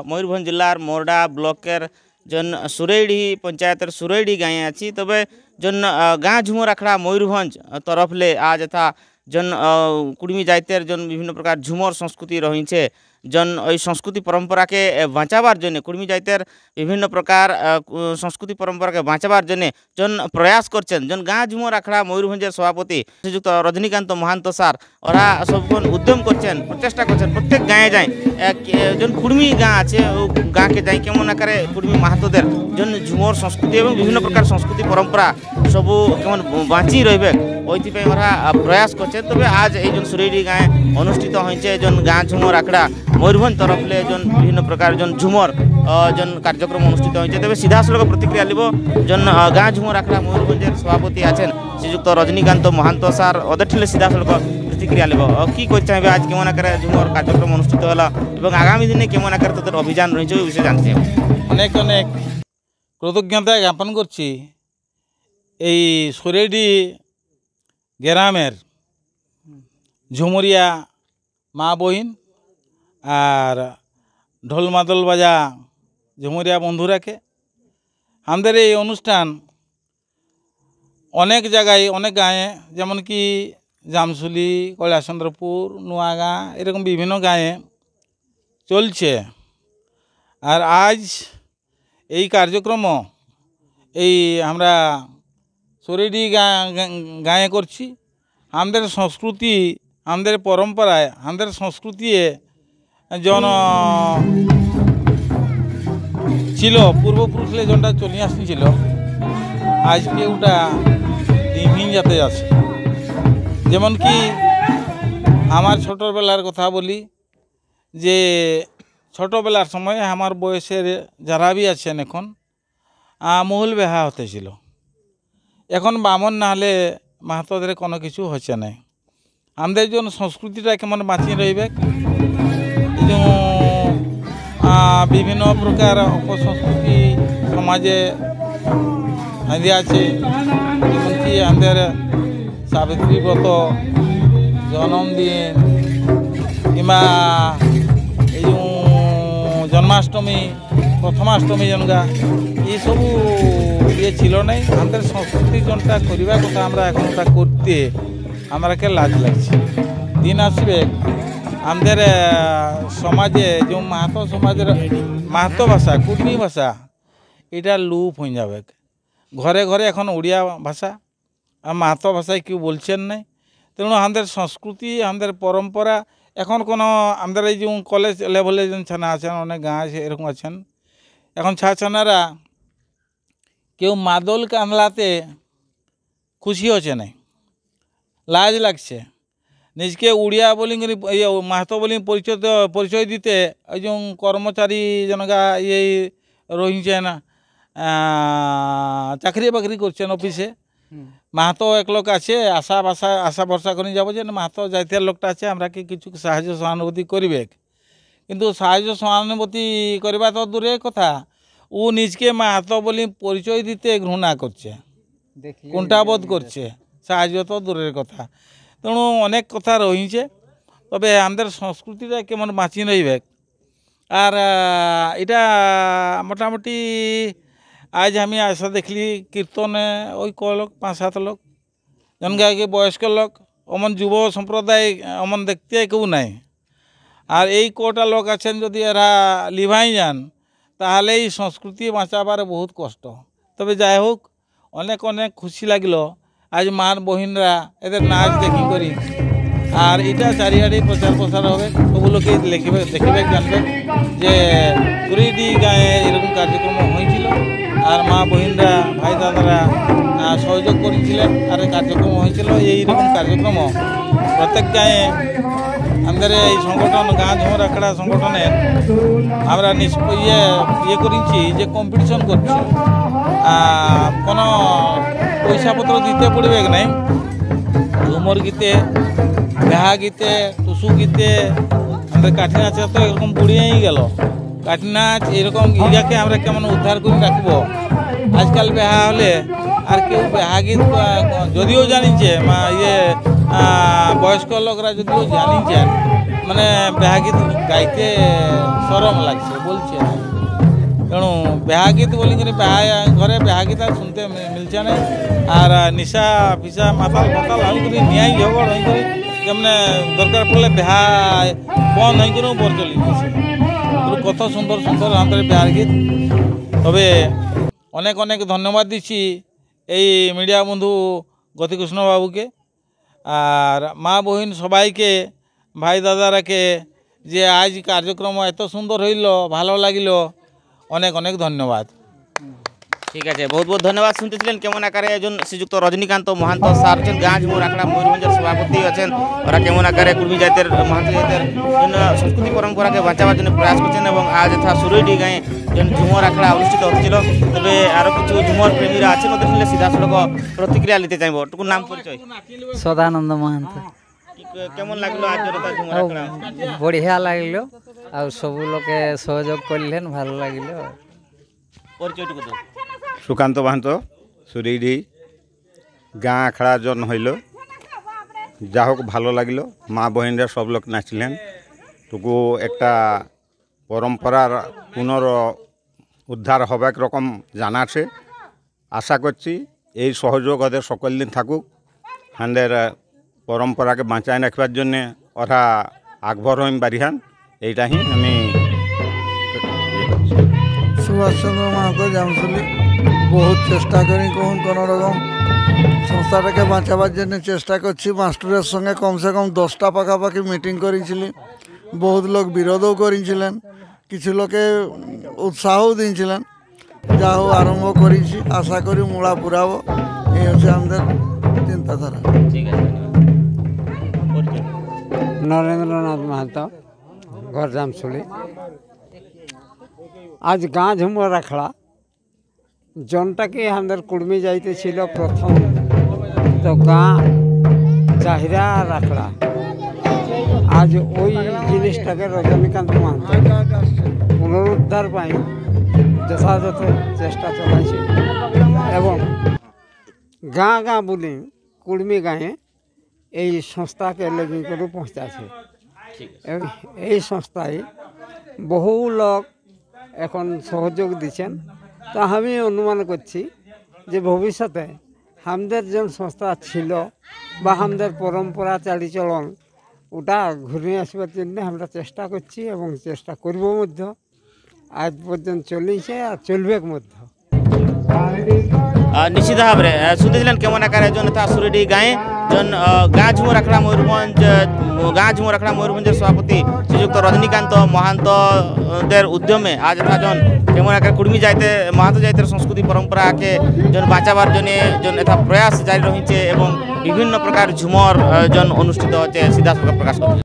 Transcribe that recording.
Mayurbhanj जिलार मोरडा blocker जन सुरैडी पंचायतर सुरैडी गाँव अच्छी तबे जन गाँ झुमर आखड़ा मयूरभंज तरफ ले आज यथा जन कुड़मी जाइतेर जन विभिन्न प्रकार झुमर संस्कृति रही है जन संस्कृति परंपरा के बाँचाबार जने कुड़मी जाइतेर विभिन्न प्रकार संस्कृति परंपरा के बाँचाबार जने जन प्रयास करछेन जन गाँ झुमर आखड़ा मयूरभंजर सभापति श्रीजुक्त रजनीकांत महांत सार और सबन उद्यम करछेन प्रचेष्टा करछेन प्रत्येक गाँव जाए जन कुड़मी गाँ आछे गाँ के जाए केमन आकारे कुड़मी महातोदेर जन झुमर संस्कृति और विभिन्न प्रकार संस्कृति परंपरा सबू केमन बाँची रहिबे ओइथिपे प्रयास करछेन तबे आज ये जन सुरैडी गाँव अनुष्ठित होइछे जन गाँ झुमर आखड़ा मयूरभंज तरफ ले जन विभिन्न प्रकार जन झुमर जन कार्यक्रम अनुष्ठित होइछे तबे सीधासलख प्रतिक्रिया लिबो जन गाँ झुमर आखड़ा मयूरभंजर सभापति आछेन श्रीजुक्त रजनीकांत महांत सार ओदेठिले सीधासलख प्रतिक्रिया लिबो कि कहि चाहबे आज केमन आकारे झुमर कार्यक्रम अनुष्ठित होला एवं आगामी दिने केमन आकारे तोर अभियान रहिछे विषय जानते हो अनेक अनेक कृतज्ञता ज्ञापन करछि এই सुरैडी ग्रामेर झुमरिया मा बहिन और ढोल मादल बाजा झुमरिया बंधुरा के हमारे ये अनुष्ठान अनेक जगह अनेक गाँवे जेमन कि जामसुली कैलासचंद्रपुर नुआगा एरकम विभिन्न गाँवे चलছে और आज এই कार्यक्रम আমরা सुरैडी गाँवे करছি আমাদের संस्कृति আমাদের परंपराय আমাদের संस्कृति जन ছিল পূর্বপুরুষলে যেটা চলে আসছিল আজকে ওটা দিনহীন যাতে আছে যেমন কি আমার ছোটবেলার কথা বলি যে ছোটবেলার সময় আমার বয়সের যারা भी আছেন এখন মহল বিবাহ হতেছিল এখন বামন না হলে মাহাতোদের কোনো কিছু হচ্ছে না আমাদের জন্য সংস্কৃতিটা কেমন বাঁচিয়ে রইবে বিভিন্ন প্রকার অপসংস্কৃতি সমাজে হাঁদি আছে যেমনকি আমাদের সাবিত্রী ব্রত জন্মদিন কিংবা এই জন্মাষ্টমী প্রথমাষ্টমী জনগা এই সবু ইয়ে ছিল নাই আমাদের সংস্কৃতি যেটা করিবা কথা আমরা এখন ওটা করতে আমাকে লাজ লাগছে দিন আসবে আমাদের সমাজে যে মাহাতো সমাজের মাহাতো ভাষা কুর্মী ভাষা এটা লুপ হয়ে যাবে ঘরে ঘরে এখন ওড়িয়া ভাষা আর মাহাতো ভাষায় কেউ বলছেন নাই তেমন আমাদের সংস্কৃতি আমাদের পরম্পরা এখন কোনো আমাদের এই যে কলেজ লেভেলে যে ছানা আছেন অনেক গাঁ আছে এরকম আছেন এখন ছানারা কেউ মাদল কানলাতে খুশি হচ্ছে না লাজ লাগছে নিজকে উড়িয়া বলি মাহাতো বলি পরিচয় দিতে ওই যে কর্মচারী জনগা ইয়ে রয়েছেন চাকরি বাকরি করছেন অফিসে মাহাতো এক লোক আছে আশা ভরসা করে যাব যে মাহাতো যাইতে লোকটা আছে আমরা কি কিছু সাহায্য সহানুভূতি করবে কিন্তু সাহায্য সহানুভূতি করা তো দূরের কথা ও নিজকে মাহাতো বলি পরিচয় দিতে ঘৃণা করছে কুণ্ঠাবোধ করছে সাহায্য তো দূরের কথা তেমন অনেক কথা রয়েছে তবে আমাদের সংস্কৃতিটা কেমন বাঁচি রইবে আর এটা মোটামুটি আজ আমি আসা দেখলি কীর্তনে ওই লোক 5-7 লোক জনগাকে বয়স্ক লোক অমন যুব সম্প্রদায় অমন দেখতে কেউ নাই আর এই কটা লোক আছেন যদি এরা লিভাই যান তাহলে এই সংস্কৃতি বাঁচাবার বহুত কষ্ট তবে যাই হোক অনেক অনেক খুশি লাগলো আজ মার বহিনরা এদের নাচ দেখি করি আর এটা চারিআড়ে প্রচার প্রসার হবে ওগুলোকে দেখবে জানবে যে সুরৈডি গাঁয়ে এরকম কার্যক্রম হয়েছিল আর মা বহিনরা ভাই দাদারা সহযোগ করেছিলেন আর কার্যক্রম হয়েছিল এইরকম কার্যক্রম প্রত্যেক গাঁয়ে আমাদের এই সংগঠন গাঁ ঝুমর আখড়া সংগঠনের আমরা ইয়ে করেছি যে কম্পিটিশন করছি কোনো পয়সাপত্র দিতে পড়বে নাই ঝুমর গীতে বিহা গীতে টুসু গীতে আমাদের কাঠি নাচ তো এরকম বুড়িয়েই গেল কাঠি নাচ এরকম ইগাকে আমরা কেমন উদ্ধার করে রাখবো আজকাল বিহা হলে আর কেউ বিহা গীত যদিও জানিছে ইয়ে বয়স্ক লোকরা যদিও জানিছেন মানে বিহা গীত গাইতে সরম লাগছে বলছে তেণু বিহা গীত বলিকি বিহা ঘরে বিহা গীত আর শুনতে মিলছে না আর নিশা ফিসা মাতাল মাতাল হইকি নিয়াই ঝগড় হইকি যেমন দরকার পড়লে বিহা বন্ধ হইকি বর চলি গেছে কত সুন্দর সুন্দর আমাদের বিহার গীত। তবে অনেক অনেক ধন্যবাদ দিচ্ছি এই মিডিয়া বন্ধু গতিকৃষ্ণ বাবুকে আর মা বহিন সবাইকে ভাই দাদারাকে যে আজ কার্যক্রম এত সুন্দর হইল ভালো লাগিল অনেক অনেক ধন্যবাদ। ঠিক আছে, বহুত বহুত ধন্যবাদ। শুনতেছিলেন কেমন আকারে একজন শ্রীযুক্ত রজনীকান্ত মহান্ত স্যার আছেন গাঁ ঝুমুর আখড়া ময়ূরভঞ্জের সভাপতি আছেন। ওরা কেমন আকারে কুর্মী জাতের মহান্ত জাতের সংস্কৃতি পরম্পরাকে বাঁচাবার জন্য প্রয়াস করছেন এবং আজ যথা সুরৈডি গাঁয়ে যেন ঝুমর আখড়া অনুষ্ঠিত হচ্ছিল। তবে আরো কিছু ঝুমর প্রেমীরা আছেন ওদের শুনলে সিধাসলখ প্রতিক্রিয়া নিতে চাইব। টুকুর নাম পরিচয়? সদানন্দ মহান্ত। কেমন লাগলো আজ যথা ঝুমর আখড়া? বঢ়িয়া লাগলো আর সবু লোকে সহযোগ করলেন ভালো লাগিল। পরিচয়টুকু তো সুকান্ত মহান্ত সুরেইডি গাঁ আখড়া জন হইল যা হোক ভালো লাগিল মা বহিনরা সব লোক নাচলেন টুকু একটা পরম্পরার পুনর উদ্ধার হবে রকম জানা আছে। আশা করছি এই সহযোগ ওদের সকল দিন থাকুক হাঁদের পরম্পরাকে বাঁচায় রাখবার জন্যে ওরা আগভর হইম বারিহান এইটা হি আমি সুভাষচন্দ্র মাহাতো জামশুলি বহুত চেষ্টা করি কোনো রকম সংস্থাটাকে বাঁচাবার জন্য চেষ্টা করছি। মাস্টারের সঙ্গে কমসে কম 10টা পাখাপাখি মিটিং করেছিলেন, বহুত লোক বিরোধও করেছিলেন, কিছু লোকে উৎসাহও দিয়েছিলেন। যা হোক আরম্ভ করেছি, আশা করি মূলা পুরাবো, এই হচ্ছে আমাদের চিন্তাধারা। নরেন্দ্রনাথ মাহাতো ঘর জামশুলি। আজ গাঁ ঝুমুর আখড়া জনটাকে আমাদের কুর্মী যাইতে ছিল প্রথম তো গাঁ চাহিদা আখড়া। আজ ওই জিনিসটাকে রজনীকান্ত মাহাতো পুনরুদ্ধার পাই যথাযথ চেষ্টা চলাইছে এবং গাঁ গাঁ বলি কুর্মী গাঁয়ে এই সংস্থাকে লেগে করে পৌঁছাছে। এই সংস্থায় বহু লোক এখন সহযোগ দিচ্ছেন। তো আমি অনুমান করছি যে ভবিষ্যতে আমাদের যে সংস্থা ছিল বা আমাদের পরম্পরা চালিচলন ওটা ঘুরে আসবার জন্য আমরা চেষ্টা করছি এবং চেষ্টা করব মধ্য আজ পর্যন্ত চলেছে আর চলবে মধ্য। নিশ্চিত ভাবে শুনতেছিলেন কেমন আকারে জন তা সুরেডি গাঁয়ে জন গাঁ ঝুমুর আখড়া ময়ূরভঞ্জ গাঁ ঝুমুর আখড়া ময়ূরভঞ্জের সভাপতি শ্রীযুক্ত রজনীকান্ত মহান্তদের উদ্যমে আজ জন কেমন আকারে কুর্মী যাইতে মাহাতো জাতের সংস্কৃতি পরম্পরাকে জন বাঁচাবার জন্য জন এটা প্রয়াস জারি রয়েছে এবং বিভিন্ন প্রকার ঝুমর জন অনুষ্ঠিত হচ্ছে সিধাসলখ প্রকাশ করছে।